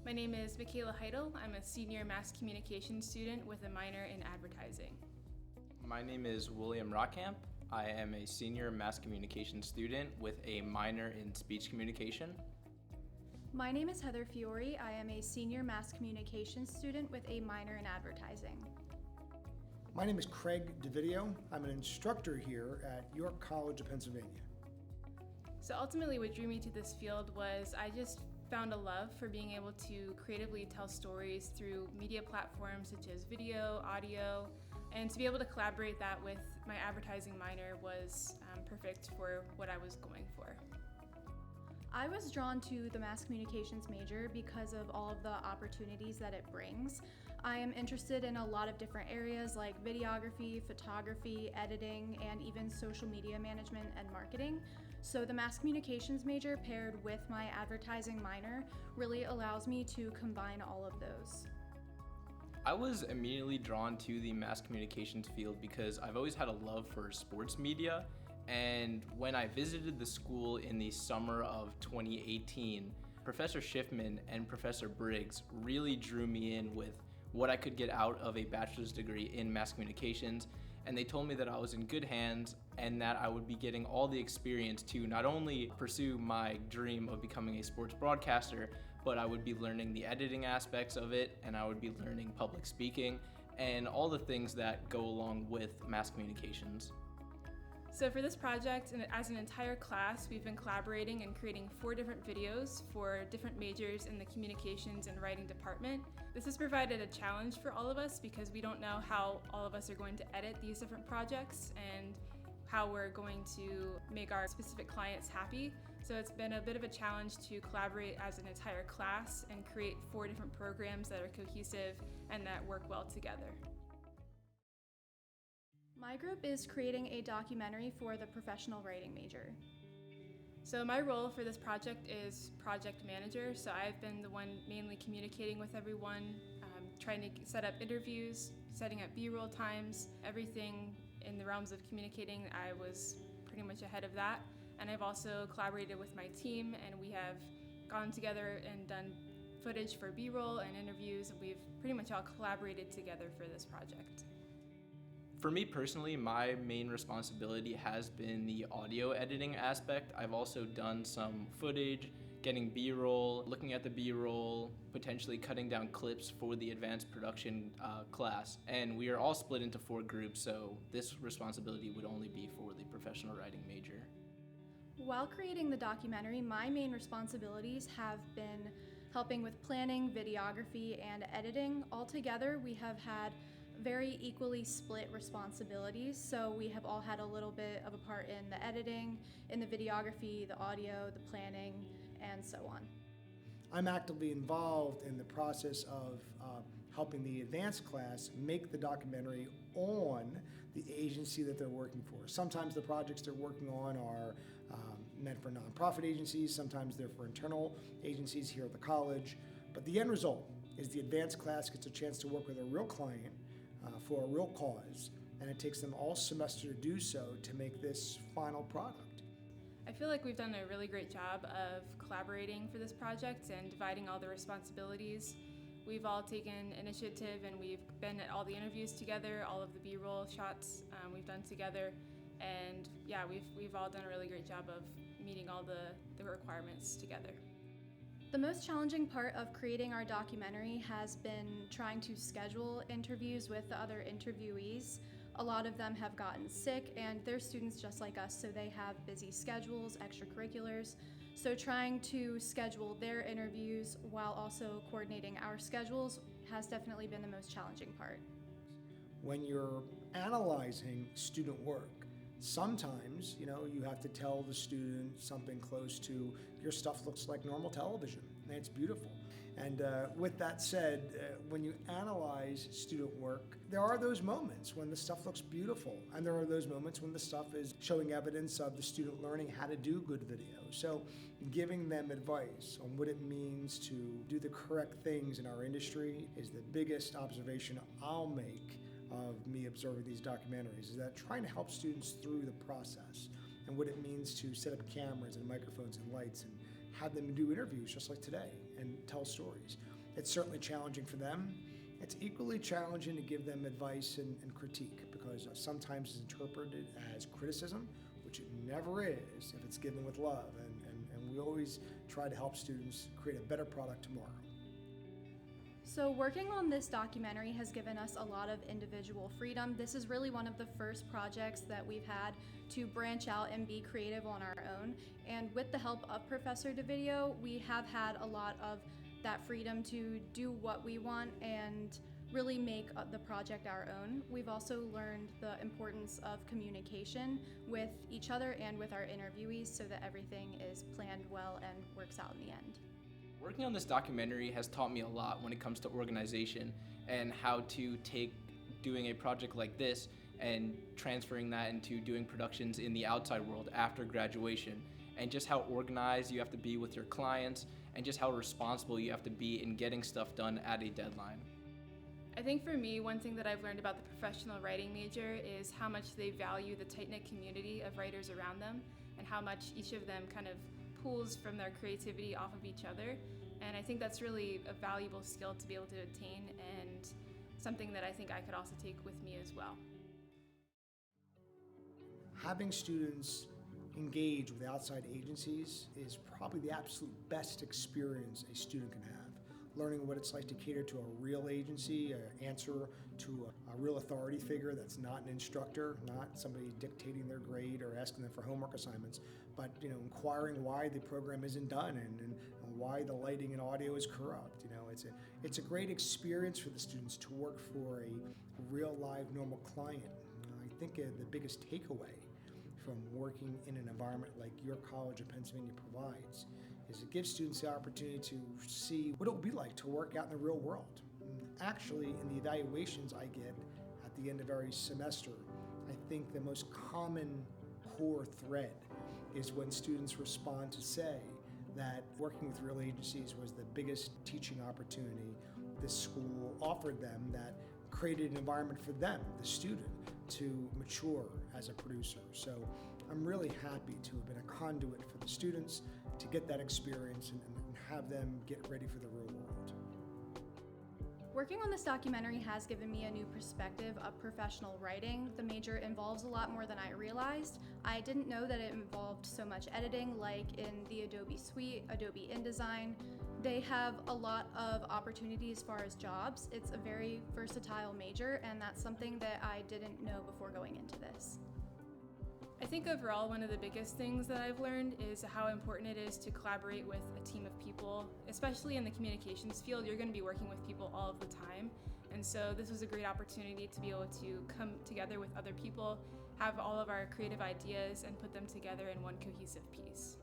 My name is Michaela Heidel. I'm a senior mass communication student with a minor in advertising. My name is William Rockamp. I am a senior mass communication student with a minor in speech communication. My name is Heather Fiore. I am a senior mass communication student with a minor in advertising. My name is Craig DeVideo. I'm an instructor here at York College of Pennsylvania. So ultimately what drew me to this field was I just found a love for being able to creatively tell stories through media platforms such as video, audio, and to be able to collaborate that with my advertising minor was perfect for what I was going for. I was drawn to the mass communications major because of all of the opportunities that it brings. I am interested in a lot of different areas like videography, photography, editing, and even social media management and marketing. So the mass communications major paired with my advertising minor really allows me to combine all of those. I was immediately drawn to the mass communications field because I've always had a love for sports media, and when I visited the school in the summer of 2018, Professor Schiffman and Professor Briggs really drew me in with what I could get out of a bachelor's degree in mass communications, and they told me that I was in good hands and that I would be getting all the experience to not only pursue my dream of becoming a sports broadcaster, but I would be learning the editing aspects of it, and I would be learning public speaking and all the things that go along with mass communications. So for this project, as an entire class, we've been collaborating and creating 4 different videos for different majors in the communications and writing department. This has provided a challenge for all of us because we don't know how all of us are going to edit these different projects and how we're going to make our specific clients happy. So it's been a bit of a challenge to collaborate as an entire class and create 4 different programs that are cohesive and that work well together. My group is creating a documentary for the professional writing major. So my role for this project is project manager. So I've been the one mainly communicating with everyone, trying to set up interviews, setting up B-roll times, everything in the realms of communicating. I was pretty much ahead of that. And I've also collaborated with my team, and we have gone together and done footage for B-roll and interviews. We've pretty much all collaborated together for this project. For me personally, my main responsibility has been the audio editing aspect. I've also done some footage, getting B-roll, looking at the B-roll, potentially cutting down clips for the advanced production class. And we are all split into 4 groups, so this responsibility would only be for the professional writing major. While creating the documentary, my main responsibilities have been helping with planning, videography, and editing. Altogether, we have had very equally split responsibilities, so we have all had a little bit of a part in the editing, in the videography, the audio, the planning, and so on. I'm actively involved in the process of helping the advanced class make the documentary on the agency that they're working for. Sometimes the projects they're working on are meant for nonprofit agencies, sometimes they're for internal agencies here at the college, but the end result is the advanced class gets a chance to work with a real client for a real cause, and it takes them all semester to do so to make this final product. I feel like we've done a really great job of collaborating for this project and dividing all the responsibilities. We've all taken initiative and we've been at all the interviews together, all of the B-roll shots we've done together, and yeah, we've all done a really great job of meeting all the requirements together. The most challenging part of creating our documentary has been trying to schedule interviews with the other interviewees. A lot of them have gotten sick, and they're students just like us, so they have busy schedules, extracurriculars. So trying to schedule their interviews while also coordinating our schedules has definitely been the most challenging part. When you're analyzing student work, sometimes, you have to tell the student something close to, your stuff looks like normal television, and it's beautiful. And with that said, when you analyze student work, there are those moments when the stuff looks beautiful, and there are those moments when the stuff is showing evidence of the student learning how to do good video. So giving them advice on what it means to do the correct things in our industry is the biggest observation I'll make of me observing these documentaries, is that trying to help students through the process and what it means to set up cameras and microphones and lights and have them do interviews just like today and tell stories. It's certainly challenging for them. It's equally challenging to give them advice and critique, because sometimes it's interpreted as criticism, which it never is if it's given with love. And we always try to help students create a better product tomorrow. So working on this documentary has given us a lot of individual freedom. This is really one of the first projects that we've had to branch out and be creative on our own. And with the help of Professor DeVideo, we have had a lot of that freedom to do what we want and really make the project our own. We've also learned the importance of communication with each other and with our interviewees so that everything is planned well and works out in the end. Working on this documentary has taught me a lot when it comes to organization and how to take doing a project like this and transferring that into doing productions in the outside world after graduation, and just how organized you have to be with your clients and just how responsible you have to be in getting stuff done at a deadline. I think for me, one thing that I've learned about the professional writing major is how much they value the tight-knit community of writers around them and how much each of them kind of pulls from their creativity off of each other. And I think that's really a valuable skill to be able to attain, and something that I think I could also take with me as well. Having students engage with outside agencies is probably the absolute best experience a student can have. Learning what it's like to cater to a real agency, answer to a real authority figure that's not an instructor, not somebody dictating their grade or asking them for homework assignments, but inquiring why the program isn't done and why the lighting and audio is corrupt. It's a great experience for the students to work for a real live normal client. I think the biggest takeaway from working in an environment like your College of Pennsylvania provides is it gives students the opportunity to see what it will be like to work out in the real world. Actually, in the evaluations I get at the end of every semester, I think the most common core thread is when students respond to say that working with real agencies was the biggest teaching opportunity this school offered them, that created an environment for them, the student, to mature as a producer. So I'm really happy to have been a conduit for the students to get that experience and have them get ready for the real world. Working on this documentary has given me a new perspective of professional writing. The major involves a lot more than I realized. I didn't know that it involved so much editing, like in the Adobe Suite, Adobe InDesign. They have a lot of opportunity as far as jobs. It's a very versatile major, and that's something that I didn't know before going into this. I think overall one of the biggest things that I've learned is how important it is to collaborate with a team of people. Especially in the communications field, you're going to be working with people all of the time. And so this was a great opportunity to be able to come together with other people, have all of our creative ideas, and put them together in one cohesive piece.